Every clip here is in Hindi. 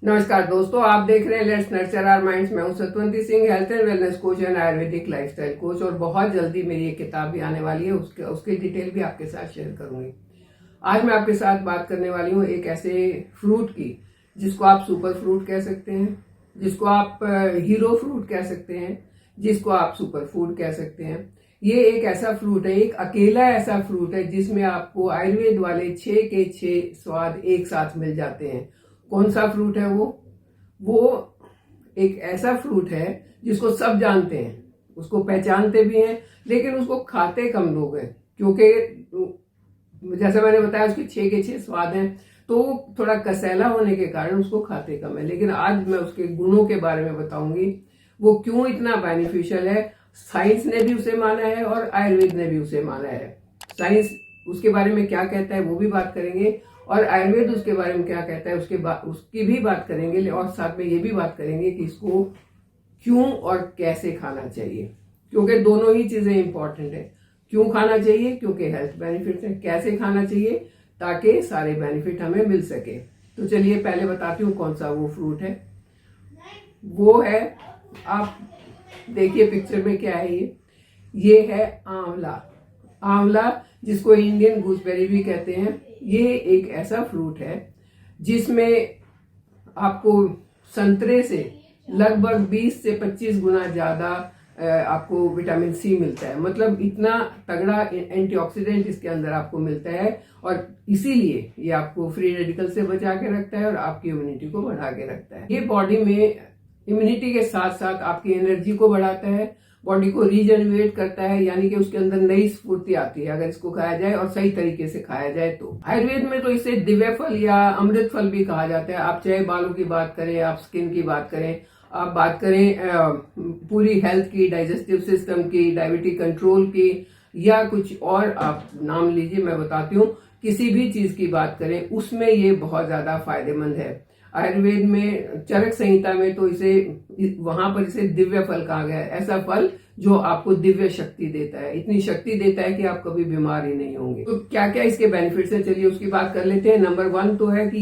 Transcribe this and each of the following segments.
नमस्कार दोस्तों, आप देख रहे हैं लेट्स नर्चर आवर माइंड्स। मैं हूं Satwanti Singh, health and wellness coach and Ayurvedic lifestyle coach. और बहुत जल्दी मेरी एक किताब भी आने वाली है, उसकी डिटेल भी आपके साथ शेयर करूंगी। आज मैं आपके साथ बात करने वाली हूं एक ऐसे फ्रूट की जिसको आप सुपर फ्रूट कह सकते हैं, जिसको आप हीरो फ्रूट कह सकते हैं, जिसको आप सुपर फूड कह सकते हैं। ये एक ऐसा फ्रूट है, एक अकेला ऐसा फ्रूट है जिसमें आपको आयुर्वेद वाले 6 के 6 स्वाद एक साथ मिल जाते हैं। कौन सा फ्रूट है वो एक ऐसा फ्रूट है जिसको सब जानते हैं, उसको पहचानते भी हैं, लेकिन उसको खाते कम लोग हैं, क्योंकि जैसा मैंने बताया उसके 6 के 6 स्वाद हैं, तो थोड़ा कसैला होने के कारण उसको खाते कम है। लेकिन आज मैं उसके गुणों के बारे में बताऊंगी, वो क्यों इतना बेनिफिशियल है। साइंस ने भी उसे माना है और आयुर्वेद ने भी उसे माना है। साइंस उसके बारे में क्या कहता है वो भी बात करेंगे, और आयुर्वेद उसके बारे में क्या कहता है उसकी भी बात करेंगे। और साथ में ये भी बात करेंगे कि इसको क्यों और कैसे खाना चाहिए, क्योंकि दोनों ही चीजें इंपॉर्टेंट है। क्यों खाना चाहिए? क्योंकि हेल्थ बेनिफिट है। कैसे खाना चाहिए? ताकि सारे बेनिफिट हमें मिल सके। तो चलिए पहले बताती हूँ कौन सा वो फ्रूट है। वो है, आप देखिए पिक्चर में क्या है, ये है आंवला। आंवला, जिसको इंडियन गूसबेरी भी कहते हैं। ये एक ऐसा फ्रूट है जिसमें आपको संतरे से लगभग 20 से 25 गुना ज्यादा आपको विटामिन सी मिलता है। मतलब इतना तगड़ा एंटीऑक्सीडेंट इसके अंदर आपको मिलता है, और इसीलिए ये आपको फ्री रेडिकल से बचा के रखता है और आपकी इम्यूनिटी को बढ़ा के रखता है। ये बॉडी में इम्यूनिटी के साथ साथ आपकी एनर्जी को बढ़ाता है, बॉडी को रीजनरेट करता है, यानी कि उसके अंदर नई स्फूर्ति आती है अगर इसको खाया जाए और सही तरीके से खाया जाए तो। आयुर्वेद में तो इसे दिव्य फल या अमृत फल भी कहा जाता है। आप चाहे बालों की बात करें, आप स्किन की बात करें, आप बात करें पूरी हेल्थ की, डाइजेस्टिव सिस्टम की, डायबिटीज कंट्रोल की, या कुछ और आप नाम लीजिए, मैं बताती हूँ। किसी भी चीज की बात करें उसमें ये बहुत ज्यादा फायदेमंद है। आयुर्वेद में चरक संहिता में तो वहां पर इसे दिव्य फल कहा गया है। ऐसा फल जो आपको दिव्य शक्ति देता है, इतनी शक्ति देता है कि आप कभी बीमार ही नहीं होंगे। तो क्या क्या इसके बेनिफिट्स हैं, चलिए उसकी बात कर लेते हैं। नंबर 1 तो है कि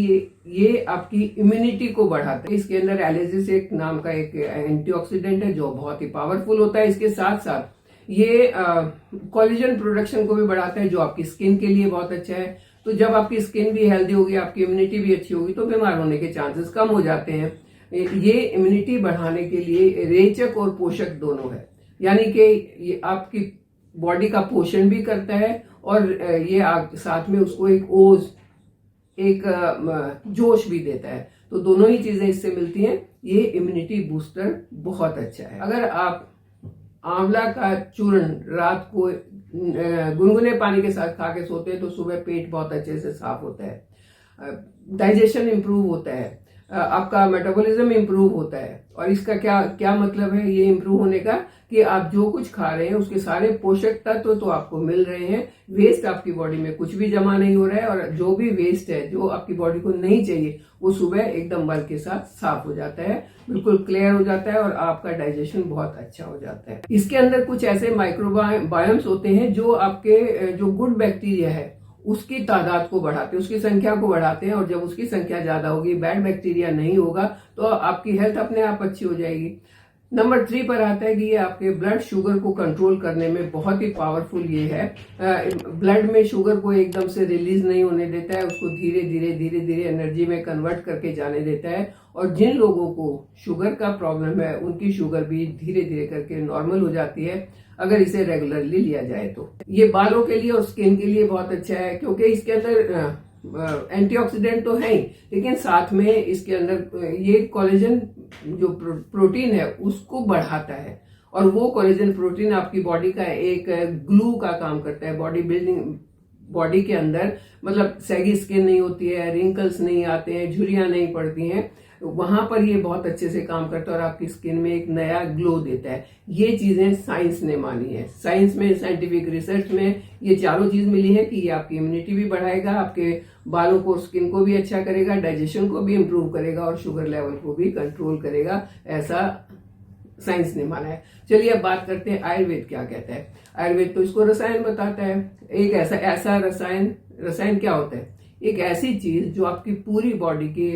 ये आपकी इम्यूनिटी को बढ़ाता है। इसके अंदर एलिजिस एक नाम का एक एंटीऑक्सीडेंट है जो बहुत ही पावरफुल होता है। इसके साथ साथ ये कोलेजन प्रोडक्शन को भी बढ़ाता है, जो आपकी स्किन के लिए बहुत अच्छा है। तो जब आपकी स्किन भी हेल्दी होगी, आपकी इम्यूनिटी भी अच्छी होगी, तो बीमार होने के चांसेस कम हो जाते हैं। ये इम्यूनिटी बढ़ाने के लिए रेचक और पोषक दोनों है, यानी कि ये आपकी बॉडी का पोषण भी करता है, और ये साथ में उसको एक ओज, एक जोश भी देता है। तो दोनों ही चीजें इससे मिलती हैं। ये इम्यूनिटी बूस्टर बहुत अच्छा है। अगर आप आंवला का चूर्ण रात को गुनगुने पानी के साथ खा के सोते हैं तो सुबह पेट बहुत अच्छे से साफ होता है, डाइजेशन इंप्रूव होता है, आपका मेटाबॉलिज्म इंप्रूव होता है। और इसका क्या क्या मतलब है ये इंप्रूव होने का, कि आप जो कुछ खा रहे हैं उसके सारे पोषक तत्व तो आपको मिल रहे हैं, वेस्ट आपकी बॉडी में कुछ भी जमा नहीं हो रहा है, और जो भी वेस्ट है जो आपकी बॉडी को नहीं चाहिए वो सुबह एकदम बल के साथ साफ हो जाता है, बिल्कुल क्लियर हो जाता है, और आपका डाइजेशन बहुत अच्छा हो जाता है। इसके अंदर कुछ ऐसे माइक्रोबायम्स होते हैं जो आपके जो गुड बैक्टीरिया है उसकी तादाद को बढ़ाते हैं, उसकी संख्या को बढ़ाते हैं। और जब उसकी संख्या ज्यादा होगी, बैड बैक्टीरिया नहीं होगा, तो आपकी हेल्थ अपने आप अच्छी हो जाएगी। नंबर 3 पर आता है कि ये आपके ब्लड शुगर को कंट्रोल करने में बहुत ही पावरफुल ये है। ब्लड में शुगर को एकदम से रिलीज नहीं होने देता है, उसको धीरे धीरे एनर्जी में कन्वर्ट करके जाने देता है। और जिन लोगों को शुगर का प्रॉब्लम है उनकी शुगर भी धीरे धीरे करके नॉर्मल हो जाती है अगर इसे रेगुलरली लिया जाए तो। ये बालों के लिए और स्किन के लिए बहुत अच्छा है, क्योंकि इसके अंदर एंटीऑक्सीडेंट तो है ही, लेकिन साथ में इसके अंदर ये कोलेजन जो प्रोटीन है उसको बढ़ाता है। और वो कोलेजन प्रोटीन आपकी बॉडी का एक ग्लू का काम करता है। बॉडी बिल्डिंग, बॉडी के अंदर मतलब सैगी स्किन नहीं होती है, रिंकल्स नहीं आते हैं, झुर्रियां नहीं पड़ती हैं, वहां पर ये बहुत अच्छे से काम करता है और आपकी स्किन में एक नया ग्लो देता है। ये चीजें साइंस ने मानी है। साइंस में, साइंटिफिक रिसर्च में ये चारों चीज मिली है कि ये आपकी इम्यूनिटी भी बढ़ाएगा, आपके बालों को, स्किन को भी अच्छा करेगा, डाइजेशन को भी इंप्रूव करेगा, और शुगर लेवल को भी कंट्रोल करेगा, ऐसा साइंस ने माना है। चलिए अब बात करते हैं आयुर्वेद क्या कहता है। आयुर्वेद तो इसको रसायन बताता है। एक ऐसा रसायन क्या होता है? एक ऐसी चीज जो आपकी पूरी बॉडी की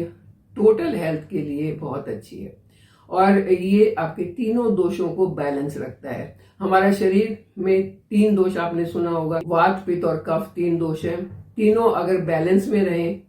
टोटल हेल्थ के लिए बहुत अच्छी है। और ये आपके तीनों दोषों को बैलेंस रखता है। हमारा शरीर में 3 दोष आपने सुना होगा, वात, पित्त और कफ, 3 दोष हैं। तीनों अगर बैलेंस में रहें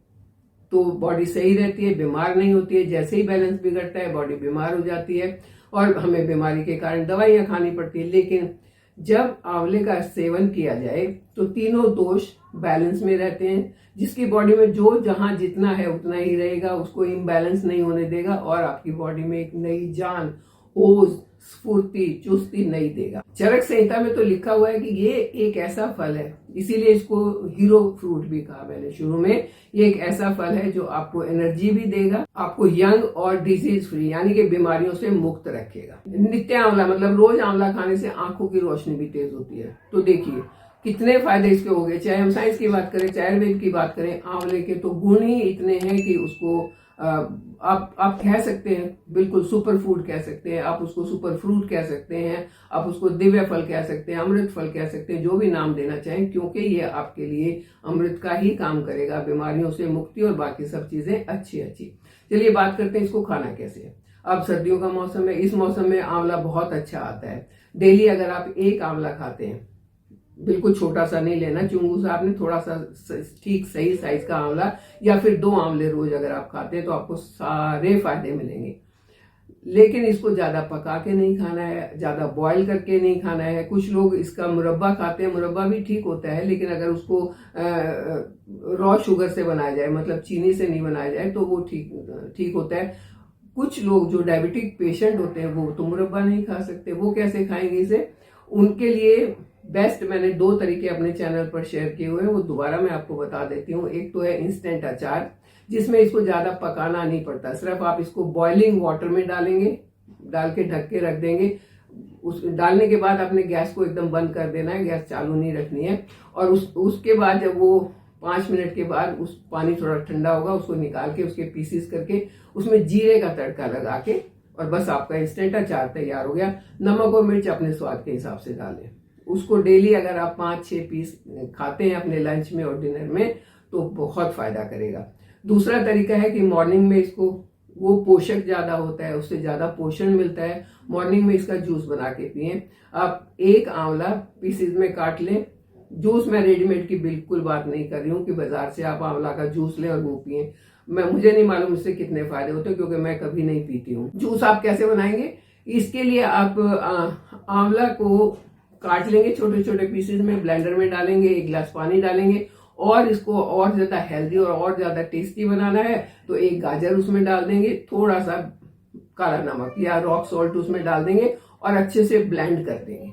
तो बॉडी सही रहती है, बीमार नहीं होती है। जैसे ही बैलेंस बिगड़ता है बॉडी बीमार हो जाती है और हमें बीमारी के कारण दवाइयां खानी पड़ती है। लेकिन जब आंवले का सेवन किया जाए तो तीनों दोष बैलेंस में रहते हैं। जिसकी बॉडी में जो जहां जितना है उतना ही रहेगा, उसको इम्बैलेंस नहीं होने देगा और आपकी बॉडी में एक नई जान, ओज, स्फूर्ति, चुस्ती नहीं देगा। चरक संहिता में तो लिखा हुआ है कि ये एक ऐसा फल है, इसीलिए इसको हीरो फ्रूट भी कहा मैंने शुरू में। ये एक ऐसा फल है जो आपको एनर्जी भी देगा, आपको यंग और डिजीज फ्री यानी कि बीमारियों से मुक्त रखेगा। नित्य आंवला मतलब रोज आंवला खाने से आंखों की रोशनी भी तेज होती है। तो देखिए कितने फायदे इसके हो गए। चाहे हम साइंस की बात करें, चाहे आयुर्वेद की बात करें, आंवले के तो गुण ही इतने हैं कि उसको आप कह सकते हैं बिल्कुल सुपर फूड कह सकते हैं, आप उसको सुपर फ्रूट कह सकते हैं, आप उसको दिव्य फल कह सकते हैं, अमृत फल कह सकते हैं, जो भी नाम देना चाहें, क्योंकि ये आपके लिए अमृत का ही काम करेगा, बीमारियों से मुक्ति और बाकी सब चीजें अच्छी अच्छी। चलिए बात करते हैं इसको खाना कैसे है। अब सर्दियों का मौसम है, इस मौसम में आंवला बहुत अच्छा आता है। डेली अगर आप एक आंवला खाते हैं, बिल्कुल छोटा सा नहीं लेना, चुंगू सा आपने थोड़ा सा ठीक सही साइज का आंवला या फिर 2 आंवले रोज अगर आप खाते हैं तो आपको सारे फायदे मिलेंगे। लेकिन इसको ज्यादा पका के नहीं खाना है, ज्यादा बॉईल करके नहीं खाना है। कुछ लोग इसका मुरब्बा खाते हैं, मुरब्बा भी ठीक होता है, लेकिन अगर उसको रॉ शुगर से बनाया जाए, मतलब चीनी से नहीं बनाया जाए, तो वो ठीक होता है। कुछ लोग जो डायबिटिक पेशेंट होते हैं वो तो मुरब्बा नहीं खा सकते, वो कैसे खाएंगे इसे? उनके लिए बेस्ट मैंने 2 तरीके अपने चैनल पर शेयर किए हुए हैं, वो दोबारा मैं आपको बता देती हूँ। एक तो है इंस्टेंट अचार, जिसमें इसको ज्यादा पकाना नहीं पड़ता, सिर्फ आप इसको बॉइलिंग वाटर में डालेंगे, डाल के ढक के रख देंगे। उस डालने के बाद आपने गैस को एकदम बंद कर देना है, गैस चालू नहीं रखनी है। और उसके बाद जब वो 5 मिनट के बाद उस पानी थोड़ा ठंडा होगा, उसको निकाल के उसके पीसीस करके उसमें जीरे का तड़का लगा के और बस आपका इंस्टेंट अचार तैयार हो गया। नमक और मिर्च अपने स्वाद के हिसाब से डालें। उसको डेली अगर आप 5-6 पीस खाते हैं अपने लंच में और डिनर में तो बहुत फायदा करेगा। दूसरा तरीका है कि मॉर्निंग में इसको, वो पोषक ज्यादा होता है, उससे ज्यादा पोषण मिलता है, मॉर्निंग में इसका जूस बना के पिए। आप एक आंवला पीसेज में काट लें। जूस मैं रेडीमेड की बिल्कुल बात नहीं कर रही हूँ कि बाजार से आप आंवला का जूस लें और वो पिए। मुझे नहीं मालूम इससे कितने फायदे होते हैं, क्योंकि मैं कभी नहीं पीती हूँ। जूस आप कैसे बनाएंगे? इसके लिए आप आंवला को काट लेंगे छोटे छोटे पीसेज में, ब्लेंडर में डालेंगे, 1 गिलास पानी डालेंगे और इसको और ज्यादा हेल्दी और ज्यादा टेस्टी बनाना है तो 1 गाजर उसमें डाल देंगे, थोड़ा सा काला नमक या रॉक सॉल्ट उसमें डाल देंगे और अच्छे से ब्लेंड कर देंगे।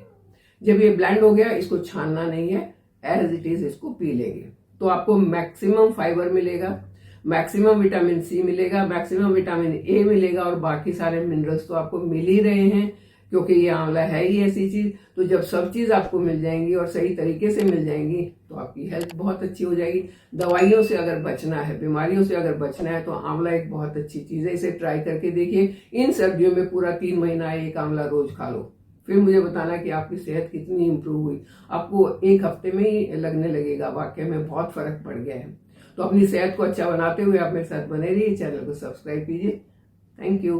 जब ये ब्लेंड हो गया, इसको छानना नहीं है, एज इट इज इसको पी लेंगे तो आपको मैक्सिमम फाइबर मिलेगा, मैक्सिमम विटामिन सी मिलेगा, मैक्सिमम विटामिन ए मिलेगा और बाकी सारे मिनरल्स तो आपको मिल ही रहे हैं, क्योंकि ये आंवला है ही ऐसी चीज। तो जब सब चीज आपको मिल जाएंगी और सही तरीके से मिल जाएंगी तो आपकी हेल्थ बहुत अच्छी हो जाएगी। दवाइयों से अगर बचना है, बीमारियों से अगर बचना है तो आंवला एक बहुत अच्छी चीज है। इसे ट्राई करके देखिए। इन सर्दियों में पूरा 3 महीना 1 आंवला रोज खा लो, फिर मुझे बताना कि आपकी सेहत कितनी इंप्रूव हुई। आपको 1 हफ्ते में ही लगने लगेगा वाकई में बहुत फर्क पड़ गया है। तो अपनी सेहत को अच्छा बनाते हुए आप मेरे साथ बने रहिए, चैनल को सब्सक्राइब कीजिए। Thank you.